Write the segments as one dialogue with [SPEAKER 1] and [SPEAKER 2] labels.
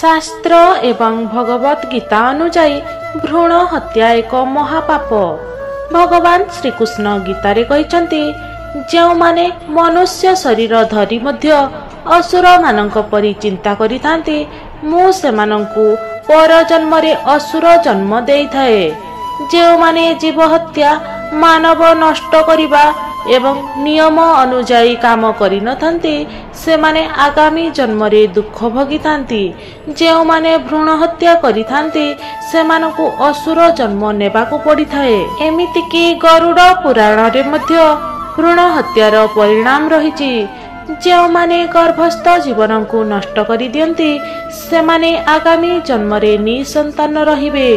[SPEAKER 1] शास्त्र एवं भगवत गीता अनुजाई भ्रूण हत्या एक महापाप। भगवान श्रीकृष्ण गीतारे कहते जो माने मनुष्य शरीर धरी मध्य असुर मानक परि चिंता करिथांती मु सेमानंकु पर जन्म रे असुर जन्म देई थाए। जो माने जीव हत्या मानव नष्ट करिबा एवं नियम अनुजाई काम करि नथांती से माने आगामी जन्म रे दुख भोगी थांती। जो माने भ्रूण हत्या करि थांती से मानकु असुर जन्म नेबाकु पड़ी थाए। एमिति कि गरुड़ पुराण रे मध्य भ्रूण हत्यार परिणाम रहिछि। जो माने गर्भस्थ जीवन को नष्ट करि दियंती से माने आगामी जन्म रे निसंतान रहिबे।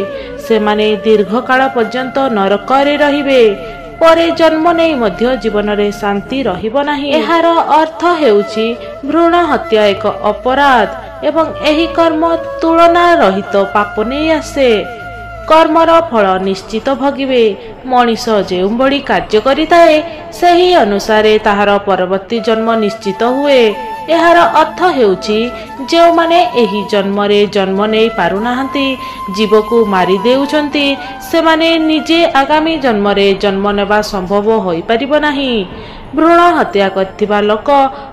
[SPEAKER 1] से माने दीर्घ काल पर्यंत नरक रे रहिबे। परे जन्म नहीं मध्य जीवन रे शांति रहिबो नाही। एहार अर्थ हेउछि भ्रूण हत्या एक अपराध एवं एही कर्म तुलना रहित पाप नहीं आसे। कर्मर फल निश्चित भोगिबे। मनीष जेउ बड़ी कार्य करिताए सही अनुसारे ताहार परवर्ती जन्म निश्चित हुए। एहार अर्थ हेउछि जो माने एही जन्म रे जन्म नहीं पारु नाहंती जीव को मारी देउछंती से माने निजे आगामी जन्म रे जन्म नेबा संभव होई परिबो नाही। भ्रूण हत्या करथिबा लोक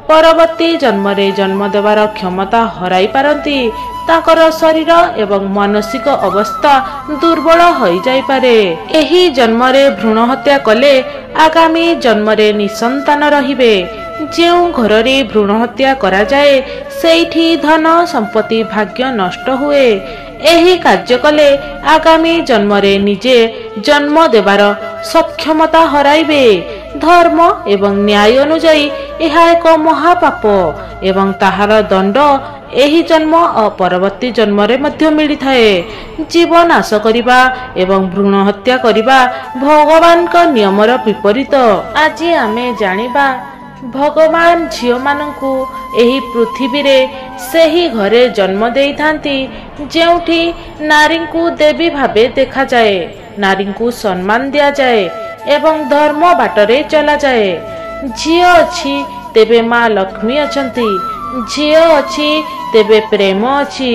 [SPEAKER 1] परवर्ती जन्म रे जन्म देवार क्षमता हराई पारंती। ताकर शरीर एवं मानसिक अवस्था दुर्बल होई जाई पारे। एही जन्म रे भ्रूण हत्या कले आगामी जन्म रे निसंतान रहिबे। जेउ घर रे भ्रूण हत्या करा जाए सेठी धन संपत्ति भाग्य नष्ट हुए। एही कार्य कले आगामी जन्म रे निजे जन्म देवार सक्षमता हराइबे। धर्म एवं न्याय अनुजाई यह एक महापाप एवं ताहार दंड एही जन्म और परवर्ती जन्म रे मध्य मिली थाए। जीव नाश करिबा एवं भ्रूण हत्या करिबा भगवान का नियमर विपरीत। आज आमे जानिबा भगवान झियो मानंकु एही पृथ्वी रे सेही घरे जन्म देई थांती जेउठी नारी को देवी भावे देखा जाए, नारी को सम्मान दिया जाए एवं धर्म बाटरे चला जाए। झियो अछि तेबे माँ लक्ष्मी अछंती, झियो अछि तेबे प्रेम अछि,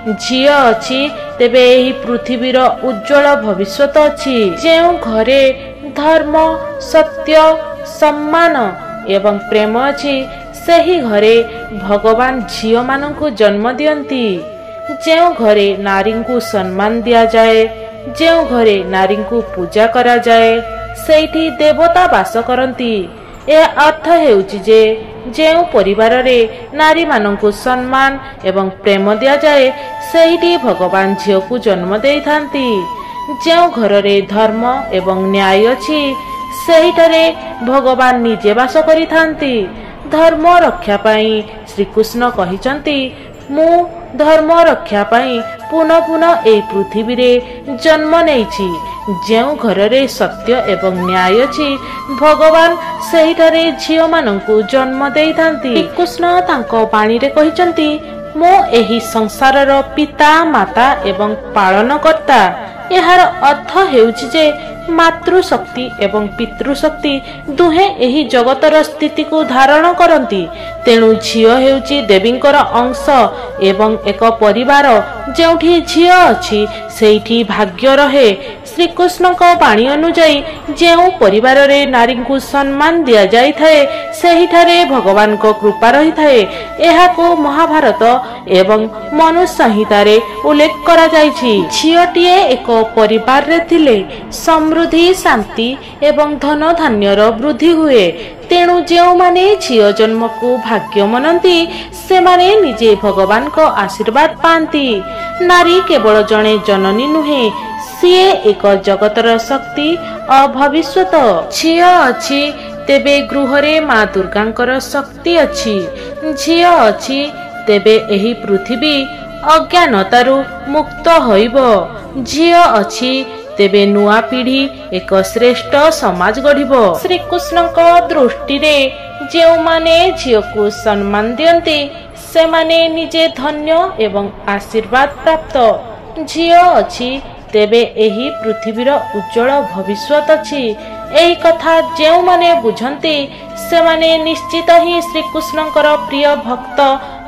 [SPEAKER 1] झियो अछि तेबे एही पृथ्वीर उज्जवल भविष्यत अछि। जेउ घरे धर्म सत्य सम्मान एवं प्रेम अछि सही घरे भगवान झियो मानंकु जन्म दियंती। जेउ घरे नारी को सम्मान दिया जाए, जेउ घरे नारी को पूजा करा जाए सेठी देवता वास करंती। ए अर्थ हेउछि जे जेउ परिवार रे नारी मानंकु सम्मान एवं प्रेम दिया जाए सेठी भगवान झियो को जन्म देई थांती। जेउ घर रे धर्म एवं न्याय अछि सेहिटारे भगवान निजे वास करि थांती। धर्म रक्षा पाई श्रीकृष्ण कहिचंती मु धर्म रक्षा पाई पुनः पुनः ए पृथ्वी रे जन्म नेछि। जेउ घर रे सत्य एवं न्याय अछि भगवान सेहिटारे झियो मानंकु जन्म देई थांती। श्रीकृष्ण तांको बाणी रे कहिचंती मो एही संसारर पिता माता एवं पालनकर्ता। एहार अर्थ हेउछि जे मातृशक्ति एवं पितृशक्ति दुहे एही जगतर स्थिति को धारण करती। तेणु झियो हेउछि देवींकर अंश एवं एक परिवार जेउठी झियो अछि सेठी भाग्य रहे। श्रीकृष्ण को बाणी अनुजाई जेउ परिवार रे नारी को सम्मान दिया जाई थाए सेहिठारे भगवान को कृपा रही थाए। एहा को महाभारत एवं मनु संहिता रे उल्लेख करा जायछि। झियोटिए एक परिवार रे थिले समृद्धि शांति एवं धन धान्यर वृद्धि हुए। तेणु जेउ माने झियो जन्म को भाग्य मनंती से माने निजे भगवान को आशीर्वाद पांती। नारी केवल जणे जननी नुहे सीए एक जगतर शक्ति और भविष्यत। झियो अछि तेबे गृहरे माँ दुर्गांकर शक्ति अछि। झियो अछि तेबे एही पृथ्वी अज्ञानतारु मुक्त होइबो। झियो अछि तेबे नुआ पीढ़ी एक श्रेष्ठ समाज गढ़िबो। श्रीकृष्ण को दृष्टि रे जेउ माने झियो को सम्मान दियंती से माने निजे धन्य एवं आशीर्वाद प्राप्त। झियो अछि तेबे एही पृथ्वीर उज्जवल भविष्यत अछि। ଏହି କଥା ଯେଉଁମାନେ ବୁଝନ୍ତି ସେମାନେ ନିଶ୍ଚିତ ହିଁ ଶ୍ରୀକୃଷ୍ଣଙ୍କର ପ୍ରିୟ ଭକ୍ତ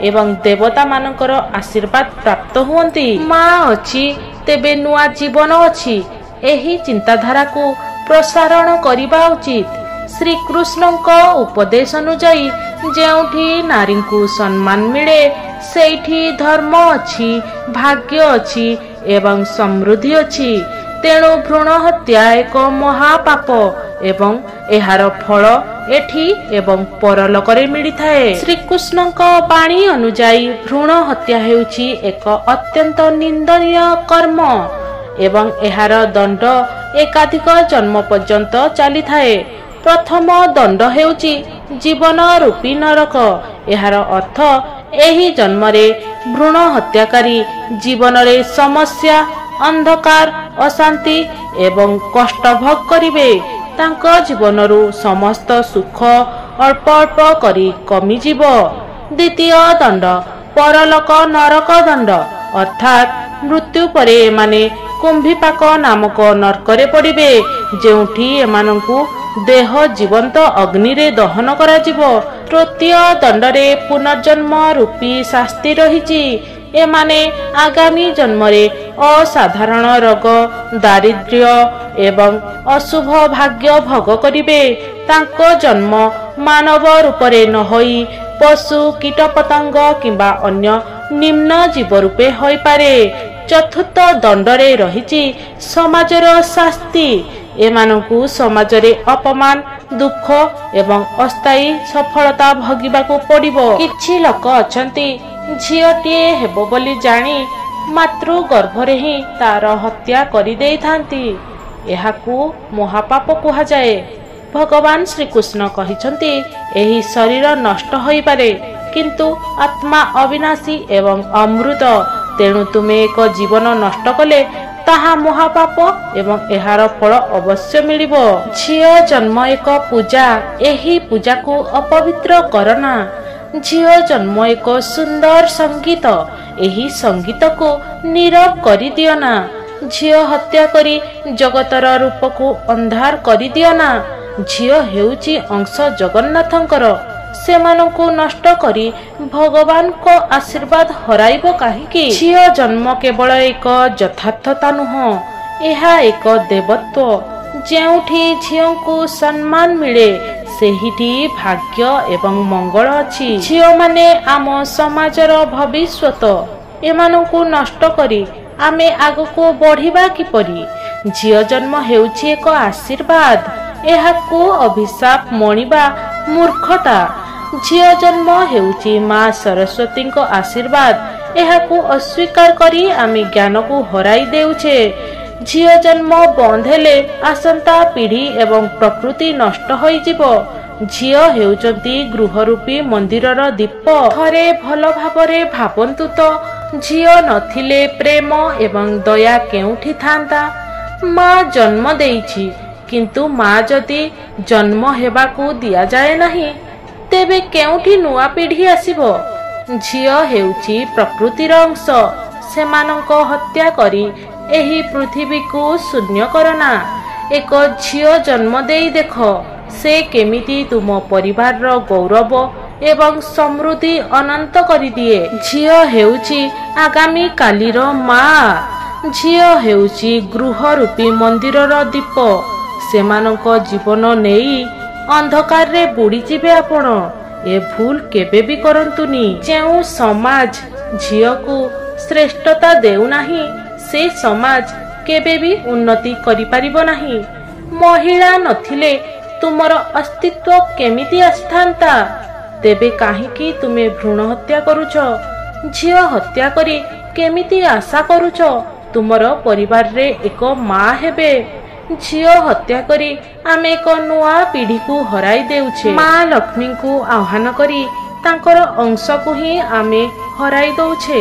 [SPEAKER 1] ଏବଂ ଦେବତା ମାନଙ୍କର ଆଶୀର୍ବାଦ ପ୍ରାପ୍ତ ହୁଅନ୍ତି। ମା ଅଛି ତେବେ ନୂଆ ଜୀବନ ଅଛି, ଏହି ଚିନ୍ତାଧାରାକୁ ପ୍ରସାରଣ କରିବା ଉଚିତ। ଶ୍ରୀକୃଷ୍ଣଙ୍କ ଉପଦେଶ ଅନୁଯାୟୀ ଯେଉଁଠି ନାରୀଙ୍କୁ ସମ୍ମାନ ମିଳେ ସେଇଠି ଧର୍ମ ଅଛି, ଭାଗ୍ୟ ଅଛି ଏବଂ ସମୃଦ୍ଧି ଅଛି। ତେଣୁ ଭ୍ରୂଣ ହତ୍ୟା ଏକ ମହାପାପ ଏବଂ ଏହାର ଫଳ ଏଠି ଏବଂ ପରଲୋକରେ ମିଳିଥାଏ। ଶ୍ରୀକୃଷ୍ଣଙ୍କ ବାଣୀ ଅନୁଯାୟୀ ଭ୍ରୂଣ ହତ୍ୟା ହେଉଛି ଏକ ଅତ୍ୟନ୍ତ ନିନ୍ଦନୀୟ କର୍ମ ଏବଂ ଏହାର ଦଣ୍ଡ ଏକାଧିକ ଜନ୍ମ ପର୍ଯ୍ୟନ୍ତ ଚାଲିଥାଏ। ପ୍ରଥମ ଦଣ୍ଡ ହେଉଛି ଜୀବନ ରୂପୀ ନରକ। ଏହାର ଅର୍ଥ ଏହି ଜନ୍ମରେ ଭ୍ରୂଣ ହତ୍ୟାକାରୀ ଜୀବନରେ ସମସ୍ୟା, ଅନ୍ଧକାର, ଅଶାନ୍ତି ଏବଂ କଷ୍ଟ ଭୋଗ କରିବେ। ତାଙ୍କ ଜୀବନରୁ ସମସ୍ତ ସୁଖ ଅଳ୍ପ ଅଳ୍ପ କରି କମିଯିବ। ଦ୍ୱିତୀୟ ଦଣ୍ଡ ପରଲୋକ ନରକ ଦଣ୍ଡ, ଅର୍ଥାତ୍ ମୃତ୍ୟୁ ପରେ ଏମାନେ କୁମ୍ଭୀପାକ ନାମକ ନର୍କରେ ପଡ଼ିବେ, ଯେଉଁଠି ଏମାନଙ୍କୁ ଦେହ ଜୀବନ୍ତ ଅଗ୍ନିରେ ଦହନ କରାଯିବ। ତୃତୀୟ ଦଣ୍ଡରେ ପୁନର୍ଜନ୍ମ ରୂପୀ ଶାସ୍ତି ରହିଛି। ଏମାନେ ଆଗାମୀ ଜନ୍ମରେ ଅସାଧାରଣ ରୋଗ, ଦାରିଦ୍ର୍ୟ ଏବଂ ଅଶୁଭ ଭାଗ୍ୟ ଭୋଗ କରିବେ। ତାଙ୍କ ଜନ୍ମ ମାନବ ରୂପରେ ନ ହୋଇ ପଶୁ, କୀଟପତଙ୍ଗ କିମ୍ବା ଅନ୍ୟ ନିମ୍ନ ଜୀବ ରୂପେ ହୋଇପାରେ। ଚତୁର୍ଥ ଦଣ୍ଡରେ ରହିଛି ସମାଜର ଶାସ୍ତି। ଏମାନଙ୍କୁ ସମାଜରେ ଅପମାନ, ଦୁଃଖ ଏବଂ ଅସ୍ଥାୟୀ ସଫଳତା ଭୋଗିବାକୁ ପଡ଼ିବ। କିଛି ଲୋକ ଅଛନ୍ତି ଝିଅଟିଏ ହେବ ବୋଲି ଜାଣି ମାତୃ ଗର୍ଭରେ ହିଁ ତାର ହତ୍ୟା କରିଦେଇଥାନ୍ତି। ଏହାକୁ ମହାପାପ କୁହାଯାଏ। ଭଗବାନ ଶ୍ରୀକୃଷ୍ଣ କହିଛନ୍ତି ଏହି ଶରୀର ନଷ୍ଟ ହୋଇପାରେ କିନ୍ତୁ ଆତ୍ମା ଅବିନାଶୀ ଏବଂ ଅମୃତ। ତେଣୁ ତୁମେ ଏକ ଜୀବନ ନଷ୍ଟ କଲେ ତାହା ମହାପାପ ଏବଂ ଏହାର ଫଳ ଅବଶ୍ୟ ମିଳିବ। ଝିଅ ଜନ୍ମ ଏକ ପୂଜା, ଏହି ପୂଜାକୁ ଅପବିତ୍ର କରନା। ଝିଅ ଜନ୍ମ ଏକ ସୁନ୍ଦର ସଙ୍ଗୀତ, ଏହି ସଙ୍ଗୀତକୁ ନୀରବ କରିଦିଅ ନା। ଝିଅ ହତ୍ୟା କରି ଜଗତର ରୂପକୁ ଅନ୍ଧାର କରିଦିଅ ନା। ଝିଅ ହେଉଛି ଅଂଶ ଜଗନ୍ନାଥଙ୍କର। ସେମାନଙ୍କୁ ନଷ୍ଟ କରି ଭଗବାନଙ୍କ ଆଶୀର୍ବାଦ ହରାଇବ କାହିଁକି? ଝିଅ ଜନ୍ମ କେବଳ ଏକ ଯଥାର୍ଥତା ନୁହଁ, ଏହା ଏକ ଦେବତ୍ୱ। ଯେଉଁଠି ଝିଅଙ୍କୁ ସମ୍ମାନ ମିଳେ ସେହିଠି ଭାଗ୍ୟ ଏବଂ ମଙ୍ଗଳ ଅଛି। ଝିଅମାନେ ଆମ ସମାଜର ଭବିଷ୍ୟତ। ଏମାନଙ୍କୁ ନଷ୍ଟ କରି ଆମେ ଆଗକୁ ବଢ଼ିବା କିପରି? ଝିଅ ଜନ୍ମ ହେଉଛି ଏକ ଆଶୀର୍ବାଦ, ଏହାକୁ ଅଭିଶାପ ମଣିବା ମୂର୍ଖତା। ଝିଅ ଜନ୍ମ ହେଉଛି ମା ସରସ୍ୱତୀଙ୍କ ଆଶୀର୍ବାଦ, ଏହାକୁ ଅସ୍ୱୀକାର କରି ଆମେ ଜ୍ଞାନକୁ ହରାଇ ଦେଉଛେ। ଝିଅ ଜନ୍ମ ବନ୍ଦ ହେଲେ ଆସନ୍ତା ପିଢ଼ି ଏବଂ ପ୍ରକୃତି ନଷ୍ଟ ହୋଇଯିବ। ଝିଅ ହେଉଛନ୍ତି ଗୃହରୂପୀ ମନ୍ଦିରର ଦୀପ। ଥରେ ଭଲ ଭାବରେ ଭାବନ୍ତୁ ତ, ଝିଅ ନଥିଲେ ପ୍ରେମ ଏବଂ ଦୟା କେଉଁଠି ଥାନ୍ତା? ମା ଜନ୍ମ ଦେଇଛି, କିନ୍ତୁ ମା ଯଦି ଜନ୍ମ ହେବାକୁ ଦିଆଯାଏ ନାହିଁ ତେବେ କେଉଁଠି ନୂଆ ପିଢ଼ି ଆସିବ? ଝିଅ ହେଉଛି ପ୍ରକୃତିର ଅଂଶ। ସେମାନଙ୍କ ହତ୍ୟା କରି ଏହି ପୃଥିବୀକୁ ଶୂନ୍ୟ କରନା। ଏକ ଝିଅ ଜନ୍ମ ଦେଇ ଦେଖ, ସେ କେମିତି ତୁମ ପରିବାରର ଗୌରବ ଏବଂ ସମୃଦ୍ଧି ଅନନ୍ତ କରିଦିଏ। ଝିଅ ହେଉଛି ଆଗାମୀ କାଲିର ମା। ଝିଅ ହେଉଛି ଗୃହରୂପୀ ମନ୍ଦିରର ଦୀପ। ସେମାନଙ୍କ ଜୀବନ ନେଇ ଅନ୍ଧକାରରେ ବୁଡ଼ିଯିବେ ଆପଣ। ଏ ଭୁଲ କେବେ ବି କରନ୍ତୁନି। ଯେଉଁ ସମାଜ ଝିଅକୁ ଶ୍ରେଷ୍ଠତା ଦେଉନାହିଁ ସେ ସମାଜ କେବେ ବି ଉନ୍ନତି କରିପାରିବ ନାହିଁ। ମହିଳା ନଥିଲେ ତୁମର ଅସ୍ତିତ୍ୱ କେମିତି ଆସିଥାନ୍ତା? ତେବେ କାହିଁକି ତୁମେ ଭ୍ରୂଣ ହତ୍ୟା କରୁଛ? ଝିଅ ହତ୍ୟା କରି କେମିତି ଆଶା କରୁଛ ତୁମର ପରିବାରରେ ଏକ ମା ହେବେ? ଝିଅ ହତ୍ୟା କରି ଆମେ ଏକ ନୂଆ ପିଢ଼ିକୁ ହରାଇ ଦେଉଛେ। ମା ଲକ୍ଷ୍ମୀଙ୍କୁ ଆହ୍ୱାନ କରି ତାଙ୍କର ଅଂଶକୁ ହିଁ ଆମେ ହରାଇ ଦଉଛେ।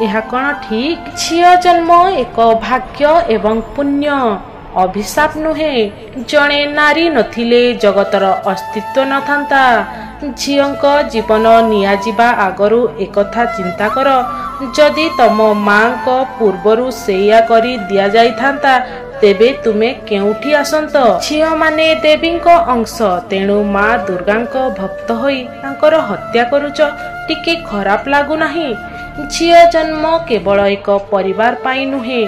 [SPEAKER 1] ଏହା କ'ଣ ଠିକ୍? ଝିଅ ଜନ୍ମ ଏକ ଭାଗ୍ୟ ଏବଂ ପୁଣ୍ୟ, ଅଭିଶାପ ନୁହେଁ। ଜଣେ ନାରୀ ନଥିଲେ ଜଗତର ଅସ୍ତିତ୍ୱ ନଥାନ୍ତା। ଝିଅଙ୍କ ଜୀବନ ନିଆଯିବା ଆଗରୁ ଏକଥା ଚିନ୍ତା କର, ଯଦି ତମ ମାଙ୍କ ପୂର୍ବରୁ ସେଇଆ କରି ଦିଆଯାଇଥାନ୍ତା ତେବେ ତୁମେ କେଉଁଠି ଆସନ୍ତ? ଝିଅମାନେ ଦେବୀଙ୍କ ଅଂଶ, ତେଣୁ ମା ଦୁର୍ଗାଙ୍କ ଭକ୍ତ ହୋଇ ତାଙ୍କର ହତ୍ୟା କରୁଛ, ଟିକେ ଖରାପ ଲାଗୁନାହିଁ? ଝିଅ ଜନ୍ମ କେବଳ ଏକ ପରିବାର ପାଇଁ ନୁହେଁ,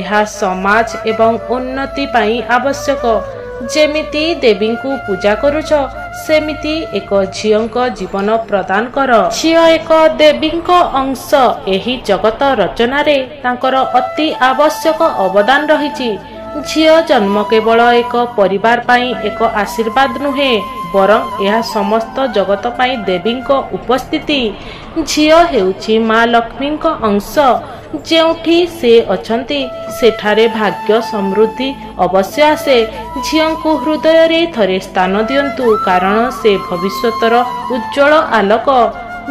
[SPEAKER 1] ଏହା ସମାଜ ଏବଂ ଉନ୍ନତି ପାଇଁ ଆବଶ୍ୟକ। ଯେମିତି ଦେବୀଙ୍କୁ ପୂଜା କରୁଛ, ସେମିତି ଏକ ଝିଅଙ୍କ ଜୀବନ ପ୍ରଦାନ କର। ଝିଅ ଏକ ଦେବୀଙ୍କ ଅଂଶ। ଏହି ଜଗତ ରଚନାରେ ତାଙ୍କର ଅତି ଆବଶ୍ୟକ ଅବଦାନ ରହିଛି। ଝିଅ ଜନ୍ମ କେବଳ ଏକ ପରିବାର ପାଇଁ ଏକ ଆଶୀର୍ବାଦ ନୁହେଁ, ବରଂ ଏହା ସମସ୍ତ ଜଗତ ପାଇଁ ଦେବୀଙ୍କ ଉପସ୍ଥିତି। ଝିଅ ହେଉଛି ମା ଲକ୍ଷ୍ମୀଙ୍କ ଅଂଶ। ଯେଉଁଠି ସେ ଅଛନ୍ତି ସେଠାରେ ଭାଗ୍ୟ ସମୃଦ୍ଧି ଅବଶ୍ୟ ଆସେ। ଝିଅଙ୍କୁ ହୃଦୟରେ ଥରେ ସ୍ଥାନ ଦିଅନ୍ତୁ, କାରଣ ସେ ଭବିଷ୍ୟତର ଉଜ୍ଜଳ ଆଲୋକ।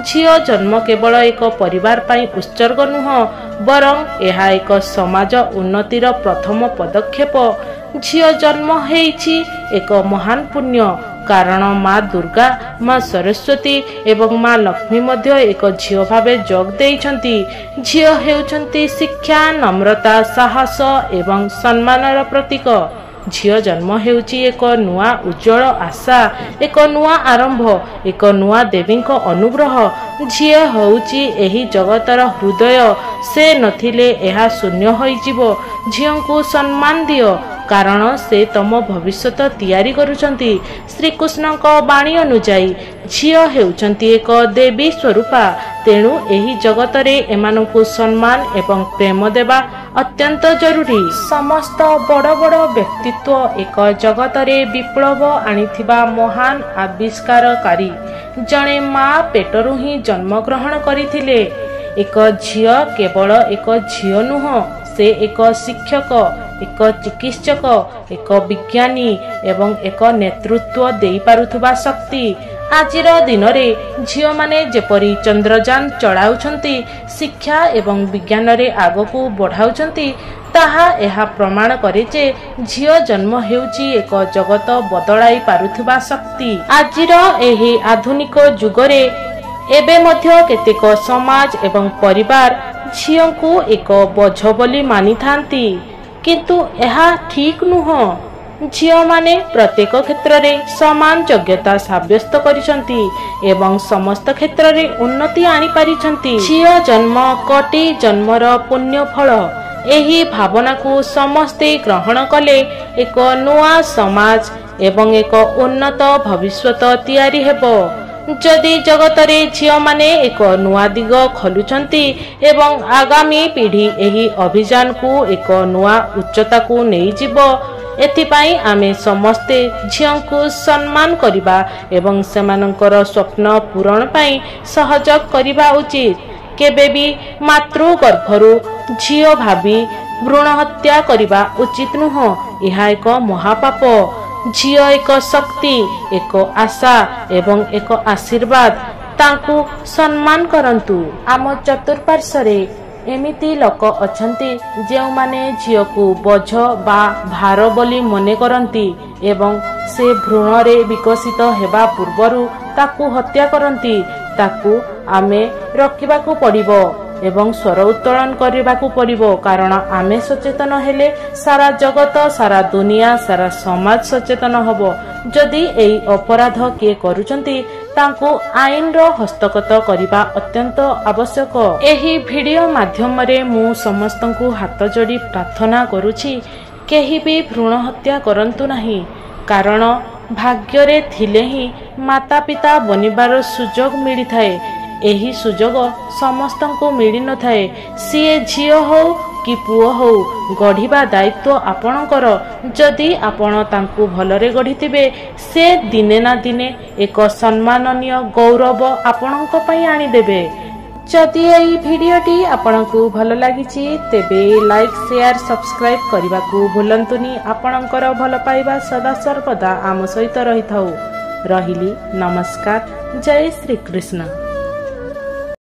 [SPEAKER 1] ଝିଅ ଜନ୍ମ କେବଳ ଏକ ପରିବାର ପାଇଁ ଉତ୍ସର୍ଗ ନୁହଁ, ବରଂ ଏହା ଏକ ସମାଜ ଉନ୍ନତିର ପ୍ରଥମ ପଦକ୍ଷେପ। ଝିଅ ଜନ୍ମ ହେଉଛି ଏକ ମହାନ ପୁଣ୍ୟ, କାରଣ ମା ଦୁର୍ଗା, ମା ସରସ୍ୱତୀ ଏବଂ ମା ଲକ୍ଷ୍ମୀ ମଧ୍ୟ ଏକ ଝିଅ ଭାବେ ଯୋଗ ଦେଇଛନ୍ତି। ଝିଅ ହେଉଛନ୍ତି ଶିକ୍ଷା, ନମ୍ରତା, ସାହସ ଏବଂ ସମ୍ମାନର ପ୍ରତୀକ। ଝିଅ ଜନ୍ମ ହେଉଛି ଏକ ନୂଆ ଉଜ୍ଜଳ ଆଶା, ଏକ ନୂଆ ଆରମ୍ଭ, ଏକ ନୂଆ ଦେବୀଙ୍କ ଅନୁଗ୍ରହ। ଝିଅ ହେଉଛି ଏହି ଜଗତର ହୃଦୟ। ସେ ନଥିଲେ ଏହା ଶୂନ୍ୟ ହୋଇଯିବ। ଝିଅଙ୍କୁ ସମ୍ମାନ ଦିଅ, କାରଣ ସେ ତମ ଭବିଷ୍ୟତ ତିଆରି କରୁଛନ୍ତି। ଶ୍ରୀକୃଷ୍ଣଙ୍କ ବାଣୀ ଅନୁଯାୟୀ ଝିଅ ହେଉଛନ୍ତି ଏକ ଦେବୀ ସ୍ୱରୂପା, ତେଣୁ ଏହି ଜଗତରେ ଏମାନଙ୍କୁ ସମ୍ମାନ ଏବଂ ପ୍ରେମ ଦେବା ଅତ୍ୟନ୍ତ ଜରୁରୀ। ସମସ୍ତ ବଡ଼ ବଡ଼ ବ୍ୟକ୍ତିତ୍ୱ ଏକ ଜଗତରେ ବିପ୍ଳବ ଆଣିଥିବା ମହାନ ଆବିଷ୍କାରକାରୀ ଜଣେ ମା ପେଟରୁ ହିଁ ଜନ୍ମଗ୍ରହଣ କରିଥିଲେ। ଏକ ଝିଅ କେବଳ ଏକ ଝିଅ ନୁହଁ, ସେ ଏକ ଶିକ୍ଷକ, ଏକ ଚିକିତ୍ସକ, ଏକ ବିଜ୍ଞାନୀ ଏବଂ ଏକ ନେତୃତ୍ୱ ଦେଇପାରୁଥିବା ଶକ୍ତି। ଆଜିର ଦିନରେ ଝିଅମାନେ ଯେପରି ଚନ୍ଦ୍ରଯାନ ଚଳାଉଛନ୍ତି, ଶିକ୍ଷା ଏବଂ ବିଜ୍ଞାନରେ ଆଗକୁ ବଢ଼ାଉଛନ୍ତି, ତାହା ଏହା ପ୍ରମାଣ କରେ ଯେ ଝିଅ ଜନ୍ମ ହେଉଛି ଏକ ଜଗତ ବଦଳାଇ ପାରୁଥିବା ଶକ୍ତି। ଆଜିର ଏହି ଆଧୁନିକ ଯୁଗରେ ଏବେ ମଧ୍ୟ କେତେକ ସମାଜ ଏବଂ ପରିବାର ଝିଅଙ୍କୁ ଏକ ବୋଝ ବୋଲି ମାନିଥାନ୍ତି, କିନ୍ତୁ ଏହା ଠିକ ନୁହଁ। ଝିଅମାନେ ପ୍ରତ୍ୟେକ କ୍ଷେତ୍ରରେ ସମାନ ଯୋଗ୍ୟତା ସାବ୍ୟସ୍ତ କରିଛନ୍ତି ଏବଂ ସମସ୍ତ କ୍ଷେତ୍ରରେ ଉନ୍ନତି ଆଣିପାରିଛନ୍ତି। ଝିଅ ଜନ୍ମ କୋଟି ଜନ୍ମର ପୁଣ୍ୟ ଫଳ। ଏହି ଭାବନାକୁ ସମସ୍ତେ ଗ୍ରହଣ କଲେ ଏକ ନୂଆ ସମାଜ ଏବଂ ଏକ ଉନ୍ନତ ଭବିଷ୍ୟତ ତିଆରି ହେବ। ଯଦି ଜଗତରେ ଝିଅମାନେ ଏକ ନୂଆ ଦିଗ ଖୋଲୁଛନ୍ତି ଏବଂ ଆଗାମୀ ପିଢ଼ି ଏହି ଅଭିଯାନକୁ ଏକ ନୂଆ ଉଚ୍ଚତାକୁ ନେଇଯିବ, ଏଥିପାଇଁ ଆମେ ସମସ୍ତେ ଝିଅଙ୍କୁ ସମ୍ମାନ କରିବା ଏବଂ ସେମାନଙ୍କର ସ୍ୱପ୍ନ ପୂରଣ ପାଇଁ ସହଯୋଗ କରିବା ଉଚିତ। କେବେ ବି ମାତୃଗର୍ଭରୁ ଝିଅ ଭାବି ଭ୍ରୂଣ ହତ୍ୟା କରିବା ଉଚିତ ନୁହଁ। ଏହା ଏକ ମହାପାପ। ଝିଅ ଏକ ଶକ୍ତି, ଏକ ଆଶା ଏବଂ ଏକ ଆଶୀର୍ବାଦ। ତାଙ୍କୁ ସମ୍ମାନ କରନ୍ତୁ। ଆମ ଚତୁଃପାର୍ଶ୍ୱରେ ଏମିତି ଲୋକ ଅଛନ୍ତି ଯେଉଁମାନେ ଝିଅକୁ ବୋଝ ବା ଭାର ବୋଲି ମନେ କରନ୍ତି ଏବଂ ସେ ଭ୍ରୂଣରେ ବିକଶିତ ହେବା ପୂର୍ବରୁ ତାକୁ ହତ୍ୟା କରନ୍ତି। ତାକୁ ଆମେ ରୋକିବାକୁ ପଡ଼ିବ ଏବଂ ସ୍ୱର ଉତ୍ତୋଳନ କରିବାକୁ ପଡ଼ିବ, କାରଣ ଆମେ ସଚେତନ ହେଲେ ସାରା ଜଗତ, ସାରା ଦୁନିଆ, ସାରା ସମାଜ ସଚେତନ ହେବ। ଯଦି ଏହି ଅପରାଧ କିଏ କରୁଛନ୍ତି ତାଙ୍କୁ ଆଇନର ହସ୍ତଗତ କରିବା ଅତ୍ୟନ୍ତ ଆବଶ୍ୟକ। ଏହି ଭିଡ଼ିଓ ମାଧ୍ୟମରେ ମୁଁ ସମସ୍ତଙ୍କୁ ହାତ ଯୋଡ଼ି ପ୍ରାର୍ଥନା କରୁଛି, କେହି ବି ଭ୍ରୂଣ ହତ୍ୟା କରନ୍ତୁ ନାହିଁ, କାରଣ ଭାଗ୍ୟରେ ଥିଲେ ହିଁ ମାତା ପିତା ବନିବାର ସୁଯୋଗ ମିଳିଥାଏ। ଏହି ସୁଯୋଗ ସମସ୍ତଙ୍କୁ ମିଳିନଥାଏ। ସିଏ ଝିଅ ହେଉ କି ପୁଅ ହେଉ, ଗଢ଼ିବା ଦାୟିତ୍ୱ ଆପଣଙ୍କର। ଯଦି ଆପଣ ତାଙ୍କୁ ଭଲରେ ଗଢ଼ିଥିବେ, ସେ ଦିନେ ନା ଦିନେ ଏକ ସମ୍ମାନନୀୟ ଗୌରବ ଆପଣଙ୍କ ପାଇଁ ଆଣିଦେବେ। ଯଦି ଏହି ଭିଡ଼ିଓଟି ଆପଣଙ୍କୁ ଭଲ ଲାଗିଛି ତେବେ ଲାଇକ୍, ସେୟାର, ସବସ୍କ୍ରାଇବ୍ କରିବାକୁ ଭୁଲନ୍ତୁନି। ଆପଣଙ୍କର ଭଲ ପାଇବା ସଦା ସର୍ବଦା ଆମ ସହିତ ରହିଥାଉ। ରହିଲି, ନମସ୍କାର, ଜୟ ଶ୍ରୀକୃଷ୍ଣ।